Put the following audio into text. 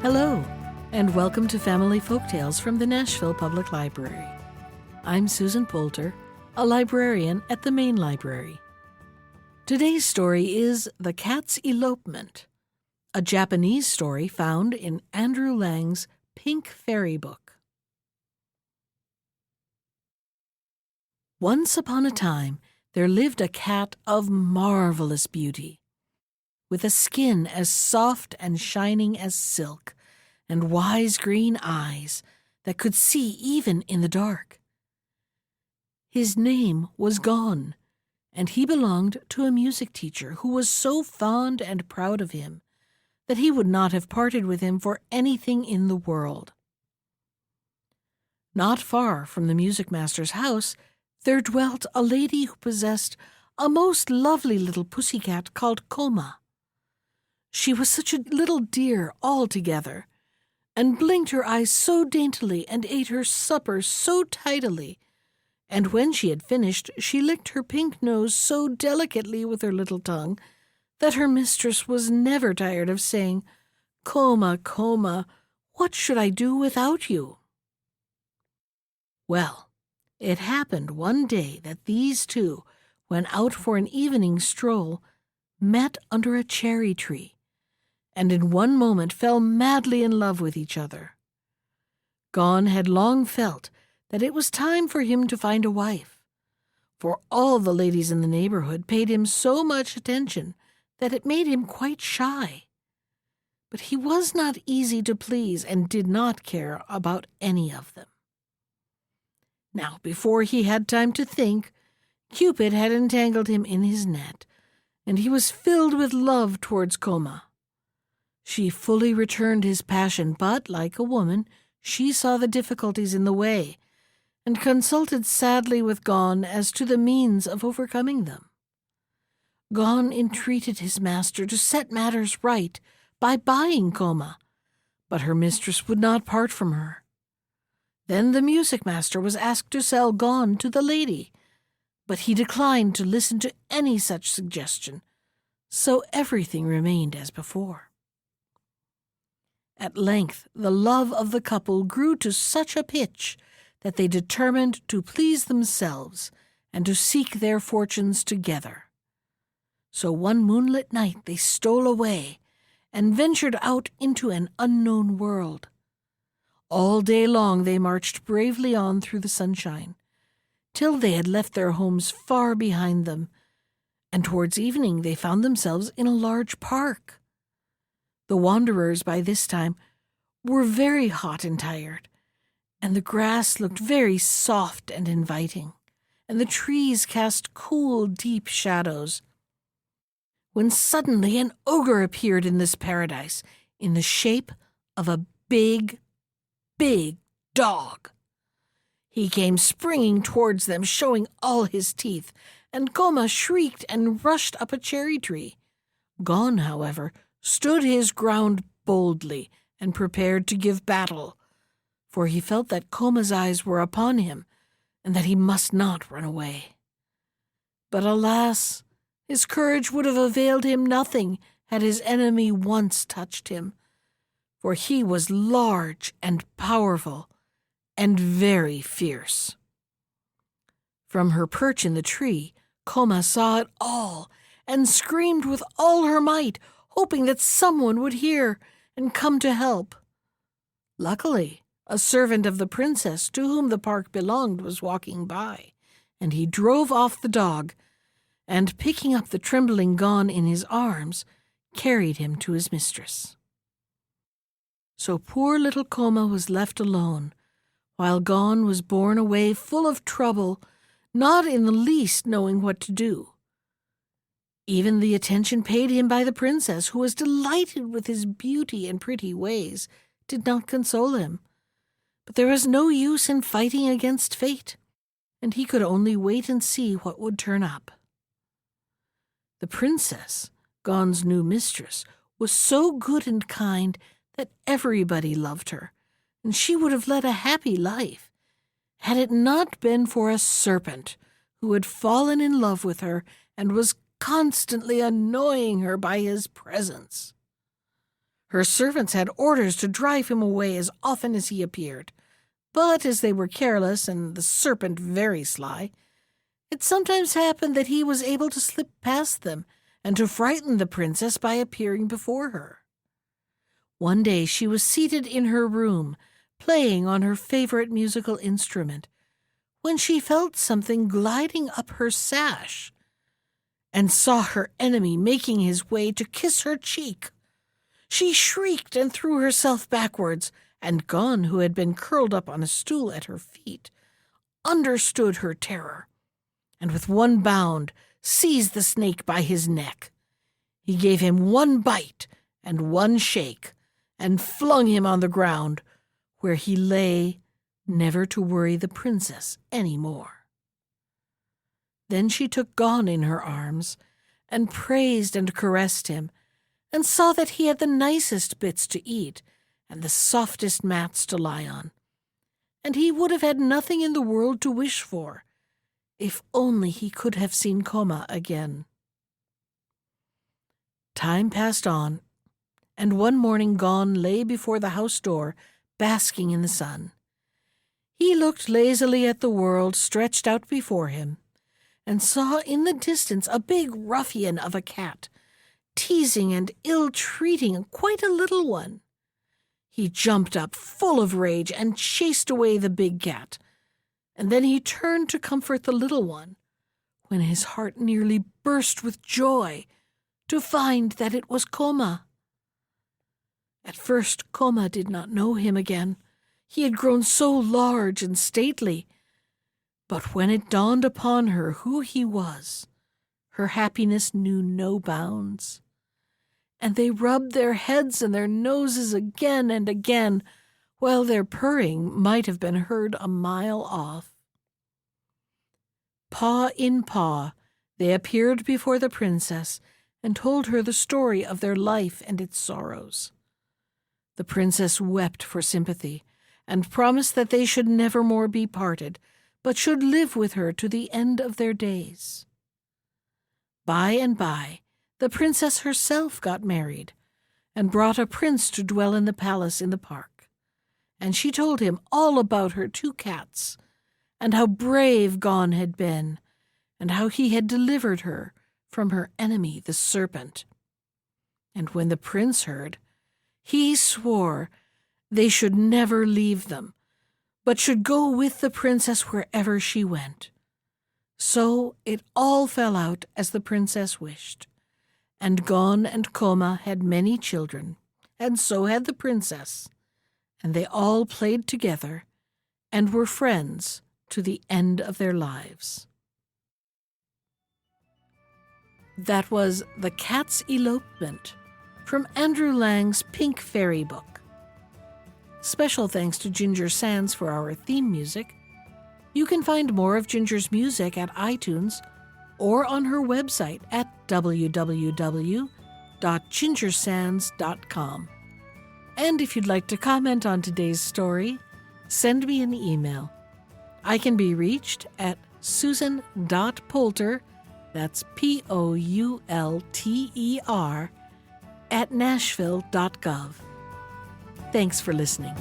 Hello, and welcome to Family Folktales from the Nashville Public Library. I'm Susan Poulter, a librarian at the main library. Today's story is The Cats Elopement, a Japanese story found in Andrew Lang's Pink Fairy Book. Once upon a time, there lived a cat of marvelous beauty, with a skin as soft and shining as silk, and wise green eyes that could see even in the dark. His name was Gon, and he belonged to a music teacher who was so fond and proud of him that he would not have parted with him for anything in the world. Not far from the music master's house, there dwelt a lady who possessed a most lovely little pussycat called Koma. She was such a little dear altogether, and blinked her eyes so daintily and ate her supper so tidily, and when she had finished she licked her pink nose so delicately with her little tongue that her mistress was never tired of saying, "Koma, Koma, what should I do without you?" Well, it happened one day that these two, when out for an evening stroll, met under a cherry tree, and in one moment fell madly in love with each other. Gon had long felt that it was time for him to find a wife, for all the ladies in the neighborhood paid him so much attention that it made him quite shy. But he was not easy to please and did not care about any of them. Now, before he had time to think, Cupid had entangled him in his net, and he was filled with love towards Koma. She fully returned his passion, but, like a woman, she saw the difficulties in the way, and consulted sadly with Gon as to the means of overcoming them. Gon entreated his master to set matters right by buying Koma, but her mistress would not part from her. Then the music master was asked to sell Gon to the lady, but he declined to listen to any such suggestion, so everything remained as before. At length the love of the couple grew to such a pitch that they determined to please themselves and to seek their fortunes together. So one moonlit night they stole away and ventured out into an unknown world. All day long they marched bravely on through the sunshine, till they had left their homes far behind them, and towards evening they found themselves in a large park. The wanderers by this time were very hot and tired, and the grass looked very soft and inviting, and the trees cast cool, deep shadows, when suddenly an ogre appeared in this paradise in the shape of a big dog. He came springing towards them, showing all his teeth, and Koma shrieked and rushed up a cherry tree. Gon, however, stood his ground boldly and prepared to give battle, for he felt that Koma's eyes were upon him and that he must not run away. But alas, his courage would have availed him nothing had his enemy once touched him, for he was large and powerful and very fierce. From her perch in the tree, Koma saw it all and screamed with all her might, hoping that someone would hear and come to help. Luckily, a servant of the princess to whom the park belonged was walking by, and he drove off the dog, and picking up the trembling Gon in his arms, carried him to his mistress. So poor little Koma was left alone, while Gon was borne away full of trouble, not in the least knowing what to do. Even the attention paid him by the princess, who was delighted with his beauty and pretty ways, did not console him. But there was no use in fighting against fate, and he could only wait and see what would turn up. The princess, Gon's new mistress, was so good and kind that everybody loved her, and she would have led a happy life, had it not been for a serpent who had fallen in love with her and was constantly annoying her by his presence. Her servants had orders to drive him away as often as he appeared, but as they were careless and the serpent very sly, it sometimes happened that he was able to slip past them and to frighten the princess by appearing before her. One day she was seated in her room, playing on her favorite musical instrument, when she felt something gliding up her sash, and saw her enemy making his way to kiss her cheek. She shrieked and threw herself backwards, and Gon, who had been curled up on a stool at her feet, understood her terror, and with one bound seized the snake by his neck. He gave him one bite and one shake, and flung him on the ground, where he lay, never to worry the princess any more. Then she took Gon in her arms, and praised and caressed him, and saw that he had the nicest bits to eat, and the softest mats to lie on, and he would have had nothing in the world to wish for, if only he could have seen Koma again. Time passed on, and one morning Gon lay before the house door, basking in the sun. He looked lazily at the world stretched out before him, and saw in the distance a big ruffian of a cat, teasing and ill-treating quite a little one. He jumped up full of rage and chased away the big cat, and then he turned to comfort the little one, when his heart nearly burst with joy to find that it was Koma. At first Koma did not know him again. He had grown so large and stately. But when it dawned upon her who he was, her happiness knew no bounds. And they rubbed their heads and their noses again and again, while their purring might have been heard a mile off. Paw in paw, they appeared before the princess and told her the story of their life and its sorrows. The princess wept for sympathy, and promised that they should never more be parted, but should live with her to the end of their days. By and by, the princess herself got married, and brought a prince to dwell in the palace in the park. And she told him all about her two cats, and how brave Gon had been, and how he had delivered her from her enemy the serpent. And when the prince heard, he swore they should never leave them, but should go with the princess wherever she went. So it all fell out as the princess wished, and Gon and Koma had many children, and so had the princess, and they all played together and were friends to the end of their lives. That was The Cats Elopement from Andrew Lang's Pink Fairy book. Special thanks to Ginger Sands for our theme music. You can find more of Ginger's music at iTunes or on her website at www.gingersands.com. And if you'd like to comment on today's story, send me an email. I can be reached at susan.poulter, that's Poulter, @nashville.gov. Thanks for listening.